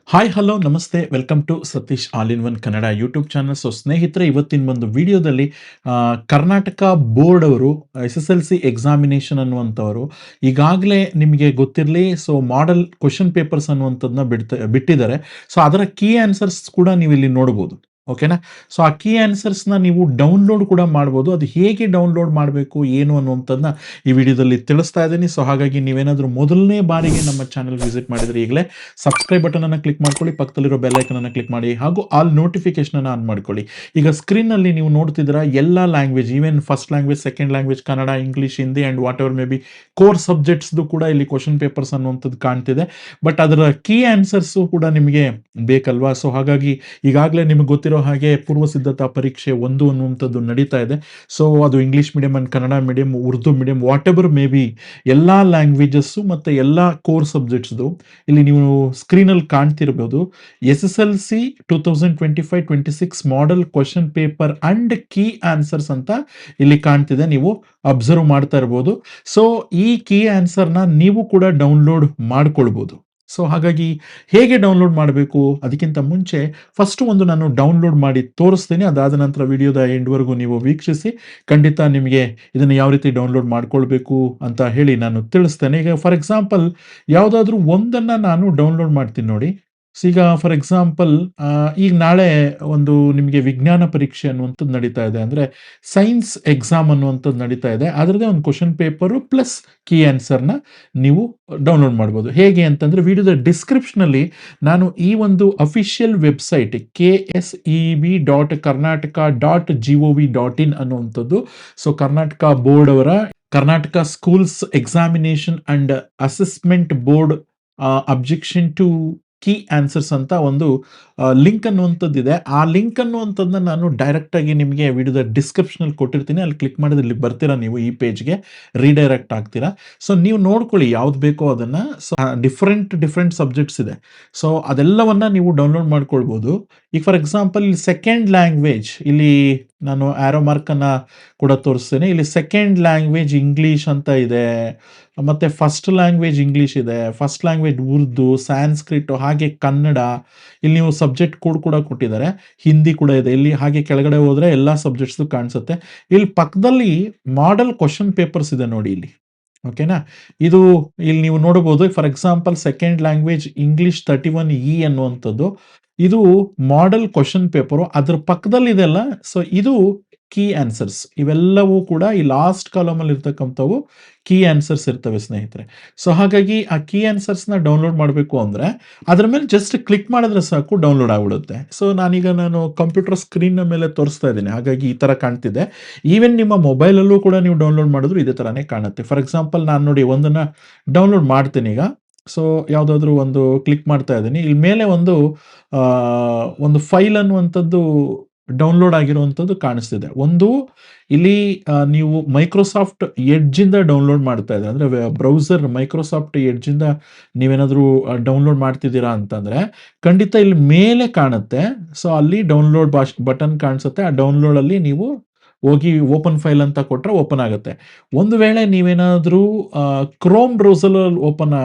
Hi hello ನಮಸ್ತೆ welcome to Satish all in one Kannada YouTube channel. So ಸ್ನೇಹಿತರೆ, ಇವತ್ತಿನ ಒಂದು ವಿಡಿಯೋದಲ್ಲಿ ಕರ್ನಾಟಕ ಬೋರ್ಡ್ ಅವರು S S L C examination ಅನ್ನುವಂಥವರು ಈಗಾಗಲೇ ನಿಮಗೆ ಗೊತ್ತಿರಲಿ. ಸೊ ಮಾಡೆಲ್ ಕ್ವಶನ್ ಪೇಪರ್ಸ್ ಅನ್ನುವಂಥದ್ದನ್ನ ಬಿಟ್ಟಿದ್ದಾರೆ. ಸೊ ಅದರ ಕೀ ಆನ್ಸರ್ಸ್ ಕೂಡ ನೀವು ಇಲ್ಲಿ ನೋಡ್ಬೋದು. ಓಕೆನಾ? ಸೊ ಆ ಕೀ ಆನ್ಸರ್ಸ್ನ ನೀವು ಡೌನ್ಲೋಡ್ ಕೂಡ ಮಾಡ್ಬೋದು. ಅದು ಹೇಗೆ ಡೌನ್ಲೋಡ್ ಮಾಡಬೇಕು ಏನು ಅನ್ನುವಂಥದ್ದನ್ನ ಈ ವಿಡಿಯೋದಲ್ಲಿ ತಿಳಿಸ್ತಾ ಇದ್ದೀನಿ. ಸೊ ಹಾಗಾಗಿ ನೀವೇನಾದರೂ ಮೊದಲನೇ ಬಾರಿಗೆ ನಮ್ಮ ಚಾನಲ್ ವಿಸಿಟ್ ಮಾಡಿದರೆ ಈಗಲೇ ಸಬ್ಸ್ಕ್ರೈಬ್ ಬಟನ್ ಅನ್ನು ಕ್ಲಿಕ್ ಮಾಡ್ಕೊಳ್ಳಿ, ಪಕ್ಕದಲ್ಲಿರೋ ಬೆಲ್ ಐಕನ್ ಅನ್ನು ಕ್ಲಿಕ್ ಮಾಡಿ ಹಾಗೂ ಆಲ್ ನೋಟಿಫಿಕೇಶನ್ ಅನ್ನು ಆನ್ ಮಾಡ್ಕೊಳ್ಳಿ. ಈಗ ಸ್ಕ್ರೀನ್ ನಲ್ಲಿ ನೀವು ನೋಡ್ತಿದ್ದೀರಾ ಎಲ್ಲ language, even first language, second language, Kannada, English, Hindi and what ever may B core subjects ಕೂಡ ಇಲ್ಲಿ ಕ್ವಶನ್ ಪೇಪರ್ಸ್ ಅನ್ನುವಂಥದ್ದು ಕಾಣ್ತಿದೆ. ಬಟ್ ಅದರ ಕೀ ಆನ್ಸರ್ಸ್ ಕೂಡ ನಿಮಗೆ ಬೇಕಲ್ವಾ? ಸೊ ಹಾಗಾಗಿ ಈಗಾಗಲೇ ನಿಮಗೆ ಗೊತ್ತಿರೋ ಹಾಗೆ ಪೂರ್ವ ಸಿದ್ಧತಾ ಪರೀಕ್ಷೆ 1 ಅನ್ನುವಂಥದ್ದು ನಡೀತಾ ಇದೆ. ಸೊ ಅದು English medium and Kannada medium, Urdu medium, whatever may be ಎಲ್ಲ ಲ್ಯಾಂಗ್ವೇಜಸ್ಸು ಮತ್ತು ಎಲ್ಲ ಕೋರ್ ಸಬ್ಜೆಕ್ಟ್ಸ್ದು ಇಲ್ಲಿ ನೀವು ಸ್ಕ್ರೀನಲ್ಲಿ ಕಾಣ್ತಿರ್ಬೋದು. S S L C 2025-26 model question paper and key answers ಅಂತ ಇಲ್ಲಿ ಕಾಣ್ತಿದೆ, ನೀವು ಅಬ್ಸರ್ವ್ ಮಾಡ್ತಾ ಇರ್ಬೋದು. ಸೊ ಈ ಕೀ ಆನ್ಸರ್ನ ನೀವು ಕೂಡ ಡೌನ್ಲೋಡ್ ಮಾಡ್ಕೊಳ್ಬೋದು. ಸೊ ಹಾಗಾಗಿ ಹೇಗೆ ಡೌನ್ಲೋಡ್ ಮಾಡಬೇಕು ಅದಕ್ಕಿಂತ ಮುಂಚೆ ಫಸ್ಟ್ ಒಂದು ನಾನು ಡೌನ್ಲೋಡ್ ಮಾಡಿ ತೋರಿಸ್ತೀನಿ. ಅದಾದ ನಂತರ ವಿಡಿಯೋದ ಎಂಡ್ವರೆಗೂ ನೀವು ವೀಕ್ಷಿಸಿ. ಖಂಡಿತ ನಿಮಗೆ ಇದನ್ನು ಯಾವ ರೀತಿ ಡೌನ್ಲೋಡ್ ಮಾಡ್ಕೊಳ್ಬೇಕು ಅಂತ ಹೇಳಿ ನಾನು ತಿಳಿಸ್ತೇನೆ. ಈಗ ಫಾರ್ ಎಕ್ಸಾಂಪಲ್ ಯಾವುದಾದ್ರೂ ಒಂದನ್ನು ನಾನು ಡೌನ್ಲೋಡ್ ಮಾಡ್ತೀನಿ ನೋಡಿ. ಸೊ ಈಗ ಫಾರ್ ಎಕ್ಸಾಂಪಲ್ ಈಗ ನಾಳೆ ಒಂದು ನಿಮಗೆ ವಿಜ್ಞಾನ ಪರೀಕ್ಷೆ ಅನ್ನುವಂಥದ್ದು ನಡೀತಾ ಇದೆ, ಅಂದರೆ ಸೈನ್ಸ್ ಎಕ್ಸಾಮ್ ಅನ್ನುವಂಥದ್ದು ನಡೀತಾ ಇದೆ. ಅದರದ್ದೇ ಒಂದು ಕ್ವಶನ್ ಪೇಪರು ಪ್ಲಸ್ ಕೀ ಆನ್ಸರ್ನ ನೀವು ಡೌನ್ಲೋಡ್ ಮಾಡ್ಬೋದು. ಹೇಗೆ ಅಂತಂದರೆ ವಿಡಿಯೋದ ಡಿಸ್ಕ್ರಿಪ್ಷನಲ್ಲಿ ನಾನು ಈ ಒಂದು ಅಫಿಷಿಯಲ್ ವೆಬ್ಸೈಟ್ KSEB.Karnataka.gov.in ಅನ್ನುವಂಥದ್ದು, ಸೊ ಕರ್ನಾಟಕ ಬೋರ್ಡ್ ಅವರ Karnataka schools examination and assessment board objection to key answers ಅಂತ ಒಂದು ಲಿಂಕ್ ಅನ್ನುವಂಥದ್ದಿದೆ. ಆ ಲಿಂಕ್ ಅನ್ನುವಂಥದ್ದನ್ನ ನಾನು ಡೈರೆಕ್ಟಾಗಿ ನಿಮಗೆ ವಿಡಿಯೋದ ಡಿಸ್ಕ್ರಿಪ್ಷನಲ್ಲಿ ಕೊಟ್ಟಿರ್ತೀನಿ. ಅಲ್ಲಿ ಕ್ಲಿಕ್ ಮಾಡಿದ್ರೆ ಇಲ್ಲಿ ಬರ್ತೀರಾ, ನೀವು ಈ ಪೇಜ್ಗೆ ರೀಡೈರೆಕ್ಟ್ ಆಗ್ತೀರಾ. ಸೊ ನೀವು ನೋಡ್ಕೊಳ್ಳಿ ಯಾವ್ದು ಬೇಕೋ ಅದನ್ನು. ಸೊ ಡಿಫ್ರೆಂಟ್ ಸಬ್ಜೆಕ್ಟ್ಸ್ ಇದೆ. ಸೊ ಅದೆಲ್ಲವನ್ನ ನೀವು ಡೌನ್ಲೋಡ್ ಮಾಡ್ಕೊಳ್ಬೋದು. ಈಗ ಫಾರ್ ಎಕ್ಸಾಂಪಲ್ ಇಲ್ಲಿ ಸೆಕೆಂಡ್ ಲ್ಯಾಂಗ್ವೇಜ್, ಇಲ್ಲಿ ನಾನು ಆರೋ ಮಾರ್ಕನ್ನು ಕೂಡ ತೋರಿಸ್ತೇನೆ. ಇಲ್ಲಿ ಸೆಕೆಂಡ್ ಲ್ಯಾಂಗ್ವೇಜ್ ಇಂಗ್ಲೀಷ್ ಅಂತ ಇದೆ, ಮತ್ತು ಫಸ್ಟ್ ಲ್ಯಾಂಗ್ವೇಜ್ ಇಂಗ್ಲೀಷ್ ಇದೆ, ಫಸ್ಟ್ ಲ್ಯಾಂಗ್ವೇಜ್ ಉರ್ದು, ಸ್ಯಾನ್ಸ್ಕ್ರಿಟ್, ಹಾಗೆ ಕನ್ನಡ. ಇಲ್ಲಿ ನೀವು ಸಬ್ಜೆಕ್ಟ್ ಕೋಡ್ ಕೂಡ ಕೊಟ್ಟಿದ್ದಾರೆ, ಹಿಂದಿ ಕೂಡ ಇದೆ ಇಲ್ಲಿ. ಹಾಗೆ ಕೆಳಗಡೆ ಹೋದರೆ ಎಲ್ಲ ಸಬ್ಜೆಕ್ಟ್ಸು ಕಾಣಿಸುತ್ತೆ. ಇಲ್ಲಿ ಪಕ್ಕದಲ್ಲಿ ಮಾಡೆಲ್ ಕ್ವಶನ್ ಪೇಪರ್ಸ್ ಇದೆ ನೋಡಿ ಇಲ್ಲಿ. ಓಕೆನಾ? ಇದು ಇಲ್ಲಿ ನೀವು ನೋಡಬಹುದು. For example second language English 31E ಅನ್ನುವಂಥದ್ದು ಇದು ಮಾಡೆಲ್ ಕ್ವಶನ್ ಪೇಪರು. ಅದ್ರ ಪಕ್ಕದಲ್ಲಿ ಇದೆಲ್ಲ. ಸೊ ಇದು ಕೀ ಆನ್ಸರ್ಸ್. ಇವೆಲ್ಲವೂ ಕೂಡ ಈ ಲಾಸ್ಟ್ ಕಾಲಮಲ್ಲಿ ಇರ್ತಕ್ಕಂಥವು ಕೀ ಆನ್ಸರ್ಸ್ ಇರ್ತವೆ ಸ್ನೇಹಿತರೆ. ಸೊ ಹಾಗಾಗಿ ಆ ಕೀ ಆನ್ಸರ್ಸ್ನ ಡೌನ್ಲೋಡ್ ಮಾಡಬೇಕು ಅಂದರೆ ಅದ್ರ ಮೇಲೆ ಜಸ್ಟ್ ಕ್ಲಿಕ್ ಮಾಡಿದ್ರೆ ಸಾಕು, ಡೌನ್ಲೋಡ್ ಆಗಿಬಿಡುತ್ತೆ. ಸೊ ನಾನು ಕಂಪ್ಯೂಟರ್ ಸ್ಕ್ರೀನ್ನ ಮೇಲೆ ತೋರಿಸ್ತಾ ಇದ್ದೀನಿ, ಹಾಗಾಗಿ ಈ ಥರ ಕಾಣ್ತಿದೆ. ಈವನ್ ನಿಮ್ಮ ಮೊಬೈಲಲ್ಲೂ ಕೂಡ ನೀವು ಡೌನ್ಲೋಡ್ ಮಾಡಿದ್ರು ಇದೇ ಥರನೇ ಕಾಣುತ್ತೆ. ಫಾರ್ ಎಕ್ಸಾಂಪಲ್ ನಾನು ನೋಡಿ ಒಂದನ್ನು ಡೌನ್ಲೋಡ್ ಮಾಡ್ತೀನಿ ಈಗ. ಸೊ ಯಾವುದಾದ್ರೂ ಒಂದು ಕ್ಲಿಕ್ ಮಾಡ್ತಾ ಇದ್ದೀನಿ. ಇಲ್ಲಿ ಮೇಲೆ ಒಂದು ಫೈಲ್ ಅನ್ನುವಂಥದ್ದು ಡೌನ್ಲೋಡ್ ಆಗಿರುವಂಥದ್ದು ಕಾಣಿಸ್ತಿದೆ. ಒಂದು ಇಲ್ಲಿ ನೀವು ಮೈಕ್ರೋಸಾಫ್ಟ್ ಎಡ್ಜಿಂದ ಡೌನ್ಲೋಡ್ ಮಾಡ್ತಾ ಇದ್ದಾರೆ, ಅಂದರೆ ಬ್ರೌಸರ್ ಮೈಕ್ರೋಸಾಫ್ಟ್ ಎಡ್ಜಿಂದ ನೀವೇನಾದರೂ ಡೌನ್ಲೋಡ್ ಮಾಡ್ತಿದ್ದೀರಾ ಅಂತಂದರೆ ಖಂಡಿತ ಇಲ್ಲಿ ಮೇಲೆ ಕಾಣುತ್ತೆ. ಸೊ ಅಲ್ಲಿ ಡೌನ್ಲೋಡ್ ಬಟನ್ ಕಾಣಿಸುತ್ತೆ. ಆ ಡೌನ್ಲೋಡಲ್ಲಿ ನೀವು ಹೋಗಿ ಓಪನ್ ಫೈಲ್ ಅಂತ ಕೊಟ್ಟರೆ ಓಪನ್ ಆಗುತ್ತೆ. ಒಂದು ವೇಳೆ ನೀವೇನಾದರೂ ಕ್ರೋಮ್ ಬ್ರೌಸರಲ್ಲಿ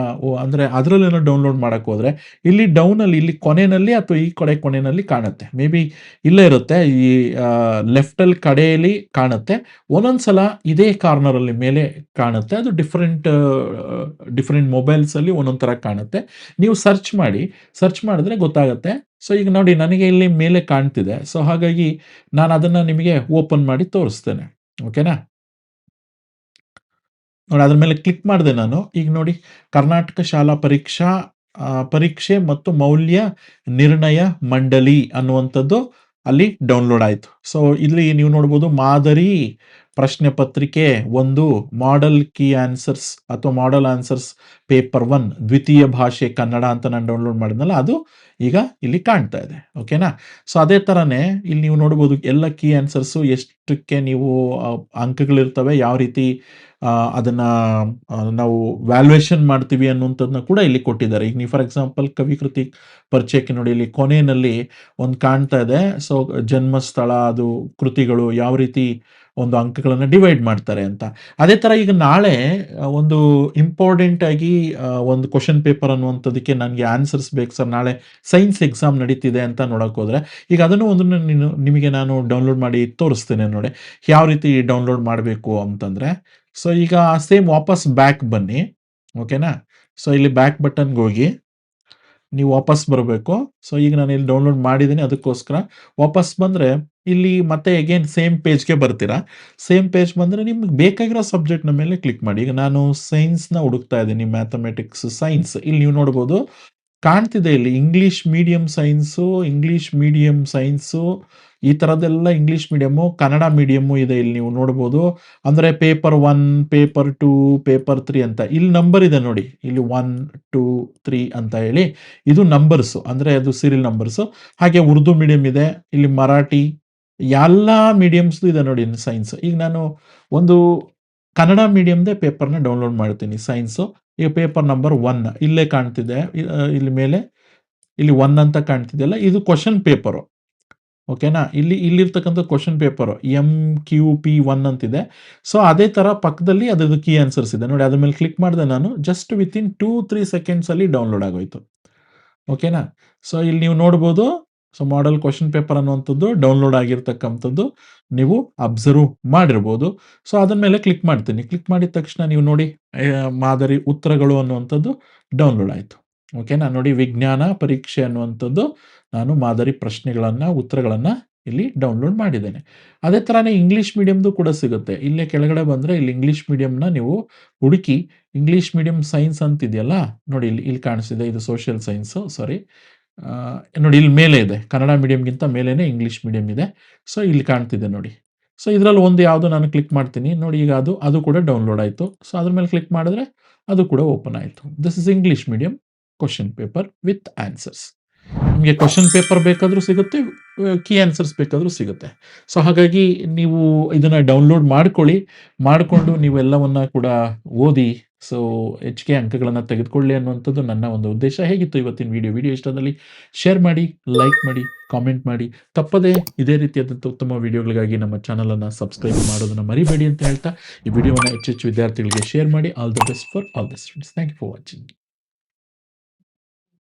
ಅಂದರೆ ಅದರಲ್ಲಿ ಏನೋ ಡೌನ್ಲೋಡ್ ಮಾಡೋಕ್ಕೆ ಹೋದರೆ ಇಲ್ಲಿ ಡೌನಲ್ಲಿ, ಇಲ್ಲಿ ಕೊನೆಯಲ್ಲಿ ಅಥವಾ ಈ ಕೊನೆಯಲ್ಲಿ ಕಾಣುತ್ತೆ. ಮೇ ಬಿ ಇಲ್ಲೇ ಇರುತ್ತೆ, ಈ ಲೆಫ್ಟಲ್ಲಿ ಕಡೆಯಲ್ಲಿ ಕಾಣುತ್ತೆ. ಒಂದೊಂದು ಸಲ ಇದೇ ಕಾರ್ನರಲ್ಲಿ ಮೇಲೆ ಕಾಣುತ್ತೆ. ಅದು ಡಿಫ್ರೆಂಟ್ ಮೊಬೈಲ್ಸಲ್ಲಿ ಒಂದೊಂದು ಥರ ಕಾಣುತ್ತೆ. ನೀವು ಸರ್ಚ್ ಮಾಡಿದ್ರೆ ಗೊತ್ತಾಗುತ್ತೆ. ಸೊ ಈಗ ನೋಡಿ ನನಗೆ ಇಲ್ಲಿ ಮೇಲೆ ಕಾಣ್ತಿದೆ. ಸೊ ಹಾಗಾಗಿ ನಾನು ಅದನ್ನು ನಿಮಗೆ ಓಪನ್ ಮಾಡಿ ತೋರಿಸ್ತೇನೆ. ಓಕೆನಾ? ನೋಡಿ ಅದ್ರ ಮೇಲೆ ಕ್ಲಿಕ್ ಮಾಡಿದೆ ನಾನು. ಈಗ ನೋಡಿ ಕರ್ನಾಟಕ ಶಾಲಾ ಪರೀಕ್ಷೆ ಮತ್ತು ಮೌಲ್ಯ ನಿರ್ಣಯ ಮಂಡಳಿ ಅನ್ನುವಂಥದ್ದು ಅಲ್ಲಿ ಡೌನ್ಲೋಡ್ ಆಯಿತು. ಸೊ ಇಲ್ಲಿ ನೀವು ನೋಡ್ಬೋದು ಮಾದರಿ ಪ್ರಶ್ನೆ ಪತ್ರಿಕೆ 1 ಮಾಡೆಲ್ ಕೀ ಆನ್ಸರ್ಸ್ ಅಥವಾ ಮಾಡೆಲ್ ಆನ್ಸರ್ಸ್ ಪೇಪರ್ 1 ದ್ವಿತೀಯ ಭಾಷೆ ಕನ್ನಡ ಅಂತ ನಾನು ಡೌನ್ಲೋಡ್ ಮಾಡಿದ್ನಲ್ಲ, ಅದು ಈಗ ಇಲ್ಲಿ ಕಾಣ್ತಾ ಇದೆ. ಓಕೆನಾ? ಸೊ ಅದೇ ಥರನೇ ಇಲ್ಲಿ ನೀವು ನೋಡ್ಬೋದು ಎಲ್ಲ ಕೀ ಆನ್ಸರ್ಸು ಎಷ್ಟಕ್ಕೆ ನೀವು ಅಂಕಗಳಿರ್ತವೆ, ಯಾವ ರೀತಿ ಅದನ್ನ ನಾವು ವ್ಯಾಲ್ಯೂಯೇಷನ್ ಮಾಡ್ತೀವಿ ಅನ್ನುವಂಥದ್ದನ್ನ ಕೂಡ ಇಲ್ಲಿ ಕೊಟ್ಟಿದ್ದಾರೆ. ಈಗ ನೀವು ಫಾರ್ ಎಕ್ಸಾಂಪಲ್ ಕವಿಕೃತಿ ಪರಿಚಯಕ್ಕೆ ನೋಡಿ, ಇಲ್ಲಿ ಕೊನೆಯಲ್ಲಿ ಒಂದು ಕಾಣ್ತಾ ಇದೆ. ಸೊ ಜನ್ಮಸ್ಥಳ, ಅದು ಕೃತಿಗಳು ಯಾವ ರೀತಿ ಒಂದು ಅಂಕಗಳನ್ನು ಡಿವೈಡ್ ಮಾಡ್ತಾರೆ ಅಂತ. ಅದೇ ಥರ ಈಗ ನಾಳೆ ಒಂದು ಇಂಪಾರ್ಟೆಂಟ್ ಆಗಿ ಒಂದು ಕ್ವಶನ್ ಪೇಪರ್ ಅನ್ನುವಂಥದ್ದಕ್ಕೆ ನನಗೆ ಆನ್ಸರ್ಸ್ ಬೇಕು ಸರ್, ನಾಳೆ ಸೈನ್ಸ್ ಎಕ್ಸಾಮ್ ನಡೀತಿದೆ ಅಂತ ನೋಡೋಕೆ ಹೋದರೆ, ಈಗ ಅದನ್ನು ಒಂದನ್ನು ನಿಮಗೆ ನಾನು ಡೌನ್ಲೋಡ್ ಮಾಡಿ ತೋರಿಸ್ತೇನೆ ನೋಡಿ, ಯಾವ ರೀತಿ ಡೌನ್ಲೋಡ್ ಮಾಡಬೇಕು ಅಂತಂದರೆ. ಸೊ ಈಗ ಸೇಮ್ ವಾಪಸ್ ಬ್ಯಾಕ್ ಬನ್ನಿ, ಓಕೆನಾ. ಸೊ ಇಲ್ಲಿ ಬ್ಯಾಕ್ ಬಟನ್ಗೆ ಹೋಗಿ ನೀವು ವಾಪಸ್ ಬರಬೇಕು. ಸೊ ಈಗ ನಾನು ಇಲ್ಲಿ ಡೌನ್ಲೋಡ್ ಮಾಡಿದ್ದೀನಿ, ಅದಕ್ಕೋಸ್ಕರ ವಾಪಸ್ ಬಂದರೆ ಇಲ್ಲಿ ಮತ್ತೆ ಅಗೇನ್ ಸೇಮ್ ಪೇಜ್ಗೆ ಬರ್ತೀರಾ. ಸೇಮ್ ಪೇಜ್ ಬಂದರೆ ನಿಮ್ಗೆ ಬೇಕಾಗಿರೋ ಸಬ್ಜೆಕ್ಟ್ನ ಮೇಲೆ ಕ್ಲಿಕ್ ಮಾಡಿ. ಈಗ ನಾನು ಸೈನ್ಸ್ನ ಹುಡುಕ್ತಾ ಇದ್ದೀನಿ, ಮ್ಯಾಥಮೆಟಿಕ್ಸ್ ಸೈನ್ಸ್. ಇಲ್ಲಿ ನೀವು ನೋಡ್ಬೋದು ಕಾಣ್ತಿದೆ, ಇಲ್ಲಿ English medium science, English medium science, ಈ ಥರದ್ದೆಲ್ಲ ಇಂಗ್ಲೀಷ್ ಮೀಡಿಯಮ್ಮು, ಕನ್ನಡ ಮೀಡಿಯಮ್ಮು ಇದೆ. ಇಲ್ಲಿ ನೀವು ನೋಡ್ಬೋದು, ಅಂದರೆ ಪೇಪರ್ 1, ಪೇಪರ್ 2, ಪೇಪರ್ 3 ಅಂತ ಇಲ್ಲಿ ನಂಬರ್ ಇದೆ ನೋಡಿ. ಇಲ್ಲಿ 1, 2, 3 ಅಂತ ಹೇಳಿ ಇದು ನಂಬರ್ಸು, ಅಂದರೆ ಅದು ಸೀರಿಯಲ್ ನಂಬರ್ಸು. ಹಾಗೆ ಉರ್ದು ಮೀಡಿಯಂ ಇದೆ, ಇಲ್ಲಿ ಮರಾಠಿ, ಎಲ್ಲ ಮೀಡಿಯಮ್ಸ್ದು ಇದೆ ನೋಡಿ ಸೈನ್ಸ್. ಈಗ ನಾನು ಒಂದು ಕನ್ನಡ ಮೀಡಿಯಮ್ದೇ ಪೇಪರ್ನ ಡೌನ್ಲೋಡ್ ಮಾಡ್ತೀನಿ, ಸೈನ್ಸು. ಈಗ ಪೇಪರ್ ನಂಬರ್ 1 ಇಲ್ಲೇ ಕಾಣ್ತಿದೆ, ಇಲ್ಲಿ ಮೇಲೆ ಇಲ್ಲಿ 1 ಅಂತ ಕಾಣ್ತಿದೆಯಲ್ಲ, ಇದು ಕ್ವಶನ್ ಪೇಪರು, ಓಕೆನಾ. ಇಲ್ಲಿರ್ತಕ್ಕಂಥ ಕ್ವಶನ್ ಪೇಪರು MQP1 ಅಂತಿದೆ. ಸೊ ಅದೇ ಥರ ಪಕ್ಕದಲ್ಲಿ ಅದ್ರದ್ದು ಕೀ ಆನ್ಸರ್ಸ್ ಇದೆ ನೋಡಿ. ಅದ್ರ ಮೇಲೆ ಕ್ಲಿಕ್ ಮಾಡಿದೆ ನಾನು, ಜಸ್ಟ್ ವಿತಿನ್ 2-3 ಸೆಕೆಂಡ್ಸಲ್ಲಿ ಡೌನ್ಲೋಡ್ ಆಗೋಯ್ತು, ಓಕೆನಾ. ಸೊ ಇಲ್ಲಿ ನೀವು ನೋಡ್ಬೋದು, ಸೊ ಮಾಡೆಲ್ ಕ್ವಶನ್ ಪೇಪರ್ ಅನ್ನುವಂಥದ್ದು ಡೌನ್ಲೋಡ್ ಆಗಿರ್ತಕ್ಕಂಥದ್ದು ನೀವು ಅಬ್ಸರ್ವ್ ಮಾಡಿರ್ಬೋದು. ಸೊ ಅದರ ಮೇಲೆ ಕ್ಲಿಕ್ ಮಾಡ್ತೀನಿ. ಕ್ಲಿಕ್ ಮಾಡಿದ ತಕ್ಷಣ ನೀವು ನೋಡಿ, ಮಾದರಿ ಉತ್ತರಗಳು ಅನ್ನುವಂಥದ್ದು ಡೌನ್ಲೋಡ್ ಆಯಿತು, ಓಕೆನಾ. ನೋಡಿ, ವಿಜ್ಞಾನ ಪರೀಕ್ಷೆ ಅನ್ನುವಂಥದ್ದು ನಾನು ಮಾದರಿ ಪ್ರಶ್ನೆಗಳನ್ನು, ಉತ್ತರಗಳನ್ನು ಇಲ್ಲಿ ಡೌನ್ಲೋಡ್ ಮಾಡಿದ್ದೇನೆ. ಅದೇ ಥರನೇ ಇಂಗ್ಲೀಷ್ ಮೀಡಿಯಮ್ದು ಕೂಡ ಸಿಗುತ್ತೆ. ಇಲ್ಲೇ ಕೆಳಗಡೆ ಬಂದರೆ ಇಲ್ಲಿ ಇಂಗ್ಲೀಷ್ ಮೀಡಿಯಮ್ನ ನೀವು ಹುಡುಕಿ, ಇಂಗ್ಲೀಷ್ ಮೀಡಿಯಂ ಸೈನ್ಸ್ ಅಂತಿದೆಯಲ್ಲ ನೋಡಿ, ಇಲ್ಲಿ ಕಾಣಿಸ್ತಿದೆ, ಇದು ಸೋಷಿಯಲ್ ಸೈನ್ಸು, ಸಾರಿ. ನೋಡಿ ಇಲ್ಲಿ ಮೇಲೆ ಇದೆ, ಕನ್ನಡ ಮೀಡಿಯಮ್ಗಿಂತ ಮೇಲೇನೆ ಇಂಗ್ಲೀಷ್ ಮೀಡಿಯಂ ಇದೆ. ಸೊ ಇಲ್ಲಿ ಕಾಣ್ತಿದೆ ನೋಡಿ. ಸೊ ಇದರಲ್ಲಿ ಒಂದು ಯಾವುದೋ ನಾನು ಕ್ಲಿಕ್ ಮಾಡ್ತೀನಿ ನೋಡಿ, ಈಗ ಅದು ಕೂಡ ಡೌನ್ಲೋಡ್ ಆಯಿತು. ಸೊ ಅದ್ರ ಮೇಲೆ ಕ್ಲಿಕ್ ಮಾಡಿದ್ರೆ ಅದು ಕೂಡ ಓಪನ್ ಆಯಿತು. This is English medium question paper with answers. ನಿಮಗೆ ಕ್ವಶನ್ ಪೇಪರ್ ಬೇಕಾದರೂ ಸಿಗುತ್ತೆ, ಕೀ ಆನ್ಸರ್ಸ್ ಬೇಕಾದರೂ ಸಿಗುತ್ತೆ. ಸೊ ಹಾಗಾಗಿ ನೀವು ಇದನ್ನು ಡೌನ್ಲೋಡ್ ಮಾಡ್ಕೊಳ್ಳಿ, ಮಾಡಿಕೊಂಡು ನೀವೆಲ್ಲವನ್ನ ಕೂಡ ಓದಿ, ಸೊ ಹೆಚ್ಚಿಗೆ ಅಂಕಗಳನ್ನು ತೆಗೆದುಕೊಳ್ಳಿ ಅನ್ನುವಂಥದ್ದು ನನ್ನ ಒಂದು ಉದ್ದೇಶ. ಹೇಗಿತ್ತು ಇವತ್ತಿನ ವಿಡಿಯೋ ಇಷ್ಟದಲ್ಲಿ ಶೇರ್ ಮಾಡಿ, ಲೈಕ್ ಮಾಡಿ, ಕಾಮೆಂಟ್ ಮಾಡಿ. ತಪ್ಪದೇ ಇದೇ ರೀತಿಯಾದಂಥ ಉತ್ತಮ ವಿಡಿಯೋಗಳಿಗಾಗಿ ನಮ್ಮ ಚಾನಲನ್ನು ಸಬ್ಸ್ಕ್ರೈಬ್ ಮಾಡೋದನ್ನು ಮರಿಬೇಡಿ ಅಂತ ಹೇಳ್ತಾ, ಈ ವಿಡಿಯೋವನ್ನು ಹೆಚ್ಚೆಚ್ಚು ವಿದ್ಯಾರ್ಥಿಗಳಿಗೆ ಶೇರ್ ಮಾಡಿ. All the best for all the students. Thank you for watching.